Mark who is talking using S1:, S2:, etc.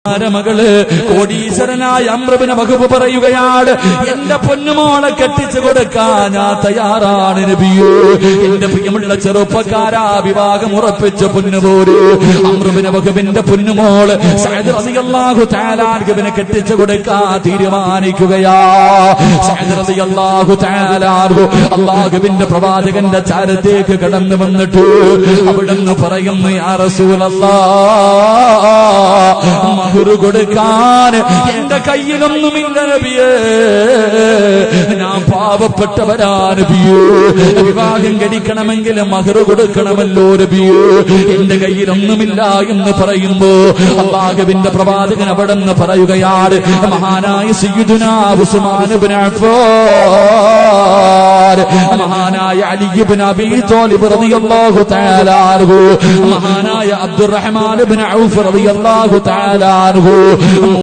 S1: മകള് കോടീശ്വരനായ അംറുബ്നു വഹബ് പറയുകയാണ്, എന്റെ പൊന്നുമോളെ കെട്ടിച്ചു കൊടുക്കാൻ ഞാൻ തയ്യാറാണ് നബിയേ. എന്റെ പ്രിയമുള്ള ചെറുപ്പക്കാരാ, വിവാഹം ഉറപ്പിച്ച പൊന്നുപോര് അംറുബ്നു വഹബിന്റെ പൊന്നുമോള് സഅദ് റളിയല്ലാഹു തആല അൻഹുവിനെ കെട്ടിച്ചു കൊടുക്കാൻ തീരുമാനിക്കുകയാ. സഅദ് റളിയല്ലാഹു തആല അൻഹു അല്ലാഹുവിന്റെ പ്രവാചകന്റെ ചാരത്തേക്ക് കടന്നു വന്നിട്ട് അവിടുന്ന് പറയുന്നു, യാ റസൂലല്ലാഹ്, മഹ്റ് കൊടുക്കാൻ എന്റെ കയ്യിലൊന്നുമില്ല നബിയേ, ഞാൻ പാവപ്പെട്ടവരാ നബിയേ, വിവാഹം കഴിക്കണമെങ്കിൽ മഹ്റ് കൊടുക്കണമല്ലോ നബിയേ, എന്റെ കയ്യിലൊന്നുമില്ല എന്ന് പറയുമ്പോ അല്ലാഹുവിന്റെ പ്രവാചകൻ അവിടെ നിന്ന് പറയുകയാണ്, മഹാനായ സയ്യിദുനാ ഉസ്മാൻ ഇബ്നു അഫ്ഫാൻ, മഹാനായ അലി ഇബ്നു അബീ ത്വാലിബ് റളിയല്ലാഹു തആല അൻഹു, മഹാനായ അബ്ദുറഹ്മാൻ ഇബ്നു ഔഫ് റളിയല്ലാഹു തആല അൻഹു